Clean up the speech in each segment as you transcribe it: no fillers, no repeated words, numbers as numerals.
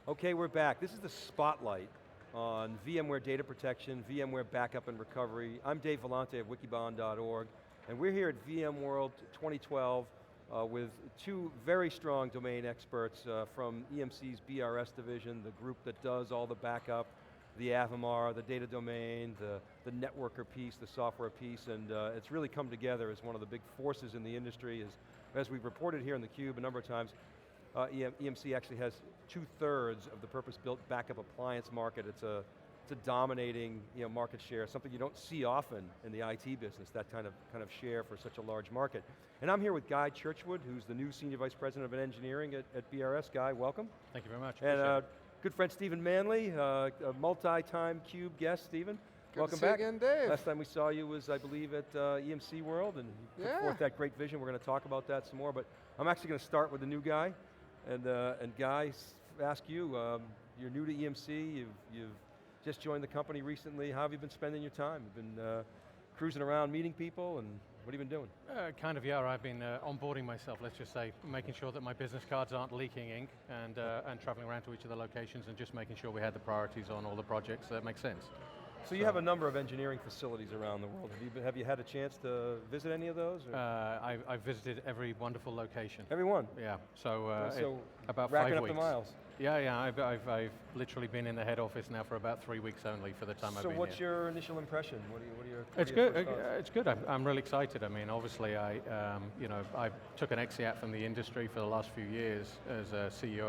Okay, we're back. This is the spotlight on VMware data protection, VMware backup and recovery. I'm Dave Vellante of wikibon.org, and we're here at VMworld 2012 with two very strong domain experts from EMC's BRS division, the group that does all the backup, the Avamar, the data domain, the networker piece, the software piece, and it's really come together as one of the big forces in the industry. As we've reported here in theCUBE a number of times, EMC actually has 2/3 of the purpose-built backup appliance market. It's a dominating market share, something you don't see often in the IT business, that kind of share for such a large market. And I'm here with Guy Churchward, who's the new Senior Vice President of Engineering at BRS. Guy, welcome. Thank you very much, And good friend Steven Manley, a multi-time CUBE guest, Steven. Welcome back. Again, Dave. Last time we saw you was, I believe, at EMC World, and you put forth that great vision. We're going to talk about that some more, but I'm actually going to start with the new guy. And Guy, ask you, you're new to EMC, you've just joined the company recently. How have you been spending your time? You've been cruising around meeting people, and what have you been doing? Yeah, I've been onboarding myself, let's just say, making sure that my business cards aren't leaking ink, and traveling around to each of the locations and just making sure we had the priorities on all the projects that make sense. So you have a number of engineering facilities around the world. Have you had a chance to visit any of those? I've visited every wonderful location. Every one? Yeah, so about 5 weeks. Racking up the miles. Yeah, I've literally been in the head office now for about 3 weeks only for the time I've been here. So what's your initial impression? What are your It's good. It's good. I'm really excited. I mean, obviously, I took an exit from the industry for the last few years as a CEO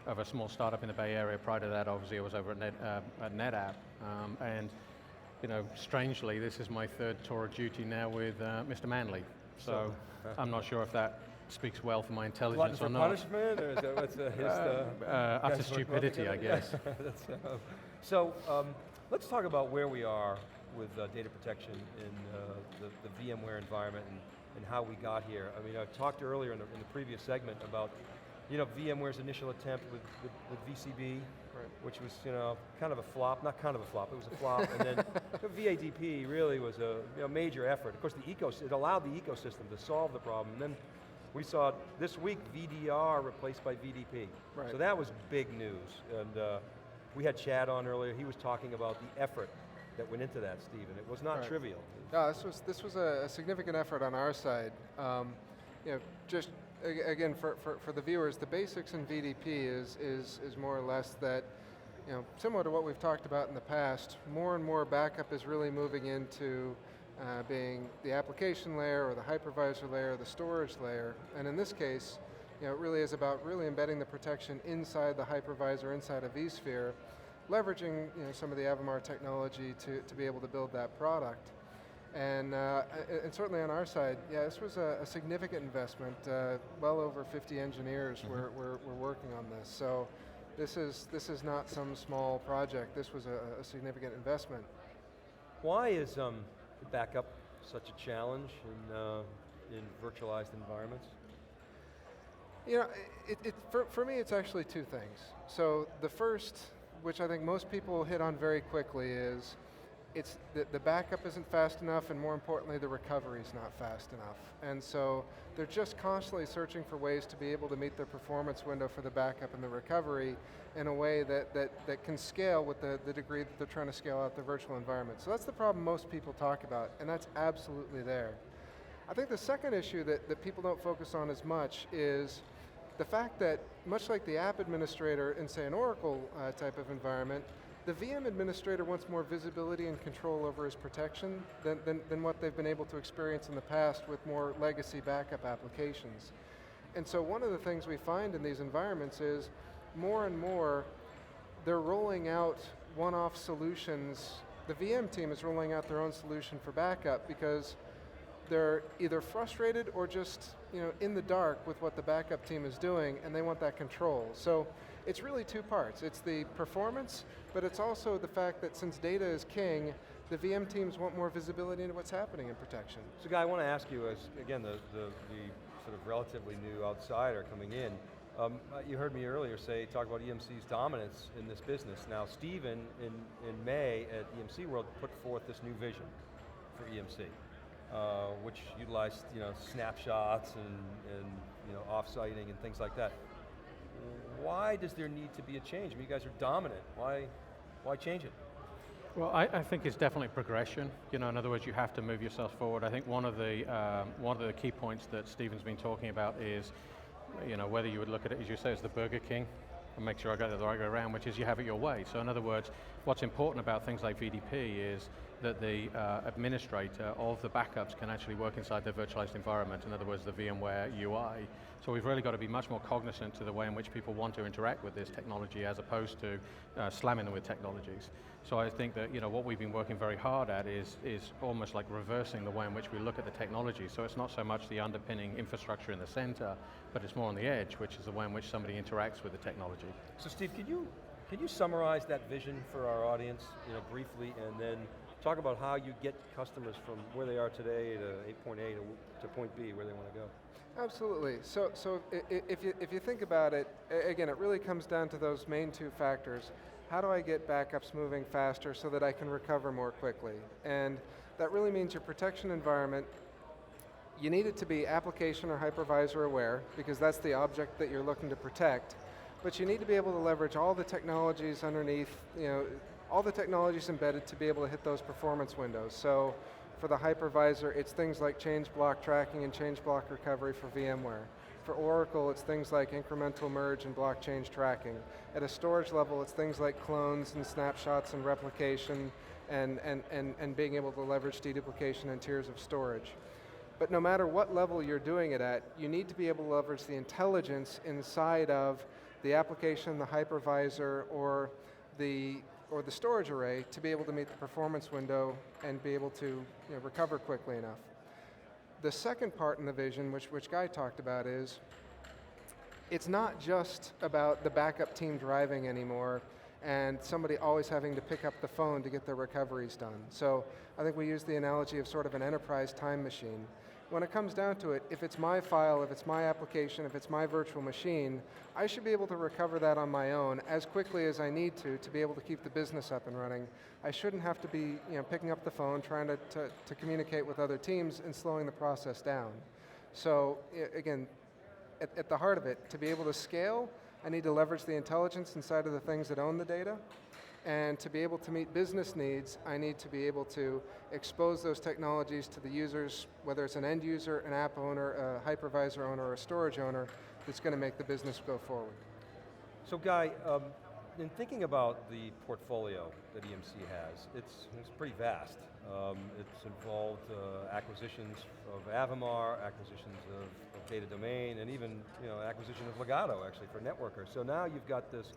of a small startup in the Bay Area. Prior to that, obviously, I was over at NetApp, and strangely, this is my third tour of duty now with Mr. Manley. So I'm not sure if that speaks well for my intelligence or not. Punishment, or is that what's utter stupidity, I guess. So let's talk about where we are with data protection in the VMware environment and how we got here. I mean, I talked earlier in the previous segment about VMware's initial attempt with VCB, which was kind of a flop, not kind of a flop, it was a flop, and then VADP really was a major effort. Of course, it allowed the ecosystem to solve the problem, and then we saw this week VDR replaced by VDP. Right. So that was big news, and we had Chad on earlier, he was talking about the effort that went into that, Steven. It was not trivial. No, this was a significant effort on our side. Just again, for the viewers, the basics in VDP is more or less that, similar to what we've talked about in the past, more and more backup is really moving into being the application layer or the hypervisor layer, or the storage layer, and in this case, it really is about really embedding the protection inside the hypervisor, inside a vSphere, leveraging some of the Avamar technology to be able to build that product. And certainly on our side, this was a significant investment. Well over 50 engineers were working on this. So this is not some small project. This was a significant investment. Why is backup such a challenge in virtualized environments? For me, it's actually two things. So the first, which I think most people hit on very quickly, is it's the backup isn't fast enough, and more importantly, the recovery is not fast enough. And so they're just constantly searching for ways to be able to meet their performance window for the backup and the recovery in a way that can scale with the degree that they're trying to scale out their virtual environment. So that's the problem most people talk about, and that's absolutely there. I think the second issue that people don't focus on as much is the fact that, much like the app administrator in, say, an Oracle type of environment, the VM administrator wants more visibility and control over his protection than what they've been able to experience in the past with more legacy backup applications. And so one of the things we find in these environments is more and more they're rolling out one-off solutions. The VM team is rolling out their own solution for backup because they're either frustrated or just in the dark with what the backup team is doing, and they want that control. So it's really two parts. It's the performance, but it's also the fact that since data is king, the VM teams want more visibility into what's happening in protection. So Guy, I want to ask you, as again, the sort of relatively new outsider coming in, you heard me earlier talk about EMC's dominance in this business. Now Steven, in May at EMC World, put forth this new vision for EMC. Which utilized snapshots and off-siting and things like that. why does there need to be a change? I mean, you guys are dominant. Why change it? Well, I think it's definitely progression. In other words, you have to move yourself forward. I think one of the key points that Steven's been talking about is, whether you would look at it, as you say, as the Burger King, and make sure I got it the right way around, which is you have it your way. So in other words, what's important about things like VDP is that the administrator of the backups can actually work inside their virtualized environment, in other words, the VMware UI. So we've really got to be much more cognizant to the way in which people want to interact with this technology as opposed to slamming them with technologies. So I think that what we've been working very hard at is almost like reversing the way in which we look at the technology. So it's not so much the underpinning infrastructure in the center, but it's more on the edge, which is the way in which somebody interacts with the technology. So Steve, can you summarize that vision for our audience, briefly, and then talk about how you get customers from where they are today to 8.8 to point B, where they want to go? Absolutely. So if you think about it, again, it really comes down to those main two factors. How do I get backups moving faster so that I can recover more quickly? And that really means your protection environment, you need it to be application or hypervisor aware, because that's the object that you're looking to protect. But you need to be able to leverage all the technologies underneath, all the technologies embedded to be able to hit those performance windows. So for the hypervisor, it's things like change block tracking and change block recovery for VMware. For Oracle, it's things like incremental merge and block change tracking. At a storage level, it's things like clones and snapshots and replication and being able to leverage deduplication and tiers of storage. But no matter what level you're doing it at, you need to be able to leverage the intelligence inside of the application, the hypervisor, or the storage array to be able to meet the performance window and be able to recover quickly enough. The second part in the vision, which Guy talked about, is it's not just about the backup team driving anymore and somebody always having to pick up the phone to get their recoveries done. So I think we use the analogy of sort of an enterprise time machine. When it comes down to it, if it's my file, if it's my application, if it's my virtual machine, I should be able to recover that on my own as quickly as I need to be able to keep the business up and running. I shouldn't have to be picking up the phone, trying to communicate with other teams and slowing the process down. So again, at the heart of it, to be able to scale, I need to leverage the intelligence inside of the things that own the data. And to be able to meet business needs, I need to be able to expose those technologies to the users, whether it's an end user, an app owner, a hypervisor owner, or a storage owner, that's going to make the business go forward. So Guy, in thinking about the portfolio that EMC has, it's pretty vast. It's involved acquisitions of Avamar, acquisitions of Data Domain, and even acquisition of Legato, actually, for networkers. So now you've got this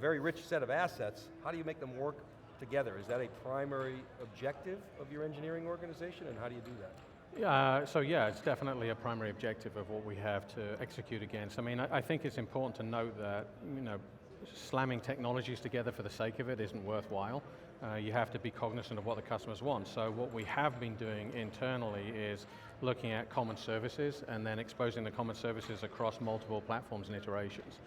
very rich set of assets. How do you make them work together? Is that a primary objective of your engineering organization, and how do you do that? So yeah, it's definitely a primary objective of what we have to execute against. I mean, I think it's important to note that slamming technologies together for the sake of it isn't worthwhile. You have to be cognizant of what the customers want. So what we have been doing internally is looking at common services and then exposing the common services across multiple platforms and iterations.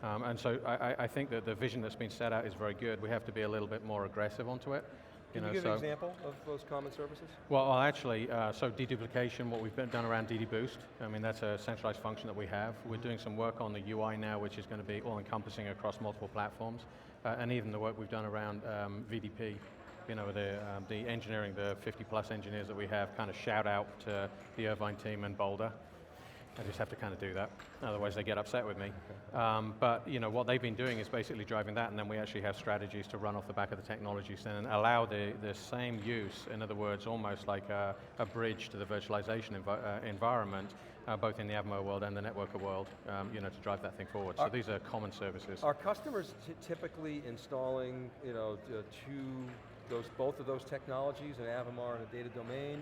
And so I think that the vision that's been set out is very good. We have to be a little bit more aggressive onto it. Can you give an example of those common services? Well, actually, so deduplication, what we've done around DD Boost, I mean, that's a centralized function that we have. We're doing some work on the UI now, which is going to be all-encompassing across multiple platforms, and even the work we've done around VDP. The engineering, the 50+ engineers that we have, kind of shout out to the Irvine team and Boulder. I just have to kind of do that, otherwise they get upset with me. But what they've been doing is basically driving that, and then we actually have strategies to run off the back of the technologies and allow the same use, in other words, almost like a bridge to the virtualization environment, both in the Avamar world and the networker world, to drive that thing forward. So these are common services. Are customers typically installing, both of those technologies, an Avamar and a Data Domain,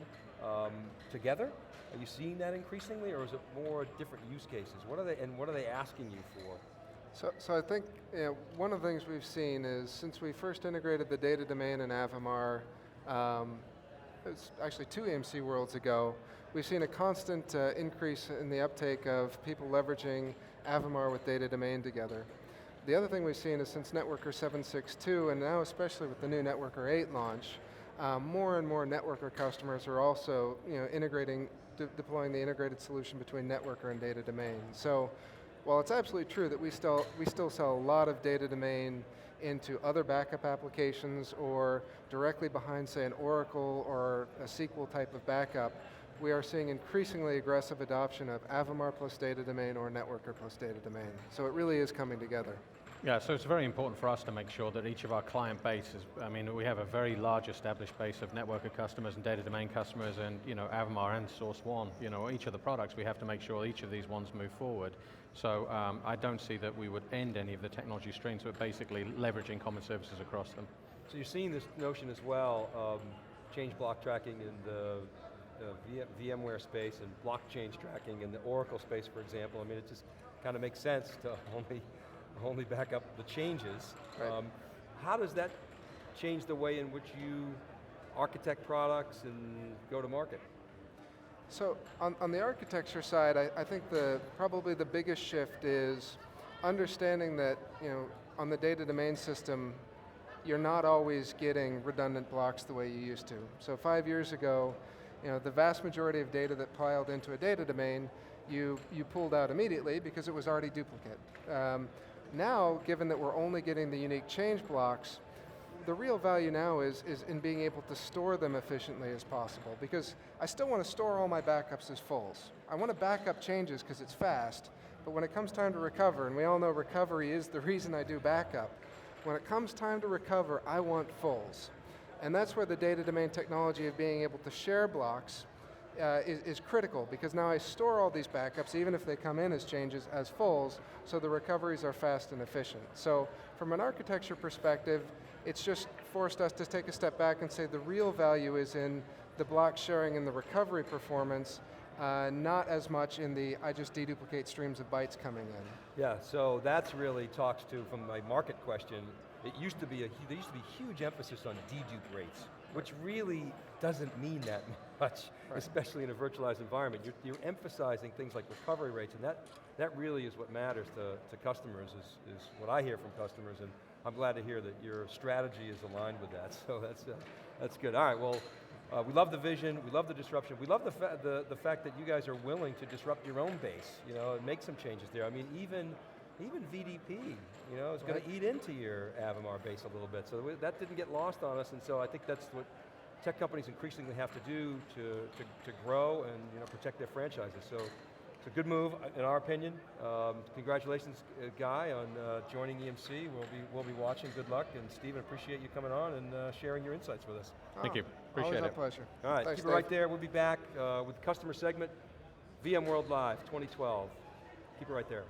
together? Are you seeing that increasingly, or is it more different use cases? What are they asking you for? So I think one of the things we've seen is since we first integrated the Data Domain and Avamar, it's actually 2 EMC worlds ago, we've seen a constant increase in the uptake of people leveraging Avamar with Data Domain together. The other thing we've seen is since Networker 7.6.2, and now especially with the new Networker 8 launch, more and more networker customers are also integrating, deploying the integrated solution between Networker and Data Domain. So while it's absolutely true that we still sell a lot of data domain into other backup applications or directly behind, say, an Oracle or a SQL type of backup, we are seeing increasingly aggressive adoption of Avamar plus data domain or Networker plus data domain. So it really is coming together. Yeah, so it's very important for us to make sure that each of our client bases, I mean, we have a very large established base of Networker customers and data domain customers and, Avamar and SourceOne, each of the products, we have to make sure each of these ones move forward. So I don't see that we would end any of the technology streams, but basically leveraging common services across them. So you're seeing this notion as well of change block tracking in the VMware space and block change tracking in the Oracle space, for example. I mean, it just kind of makes sense to only back up the changes. Right. How does that change the way in which you architect products and go to market? So on the architecture side, I think probably the biggest shift is understanding that on the data domain system, you're not always getting redundant blocks the way you used to. So 5 years ago, the vast majority of data that piled into a data domain, you pulled out immediately because it was already duplicate. Now, given that we're only getting the unique change blocks, the real value now is in being able to store them efficiently as possible, because I still want to store all my backups as fulls. I want to back up changes because it's fast, but when it comes time to recover, and we all know recovery is the reason I do backup, when it comes time to recover, I want fulls. And that's where the data domain technology of being able to share blocks is critical, because now I store all these backups, even if they come in as changes, as fulls, so the recoveries are fast and efficient. So from an architecture perspective, it's just forced us to take a step back and say the real value is in the block sharing and the recovery performance, not as much in the I just deduplicate streams of bytes coming in. Yeah, so that's really talks to, from my market question, there used to be huge emphasis on dedupe rates, which really doesn't mean that much, right, especially in a virtualized environment. You're emphasizing things like recovery rates, and that really is what matters to customers, is what I hear from customers, and I'm glad to hear that your strategy is aligned with that, so that's good. All right, well, we love the vision, we love the disruption, we love the fact that you guys are willing to disrupt your own base, and make some changes there. I mean, even VDP, is going to eat into your Avamar base a little bit, so that didn't get lost on us, and so I think that's what tech companies increasingly have to do to grow and protect their franchises. So it's a good move, in our opinion. Congratulations, Guy, on joining EMC. We'll be watching. Good luck, and Steven, appreciate you coming on and sharing your insights with us. Thank you. Appreciate Always it. a pleasure. All right, Thanks, keep it Dave. right there. We'll be back with the customer segment, VMworld Live 2012. Keep it right there.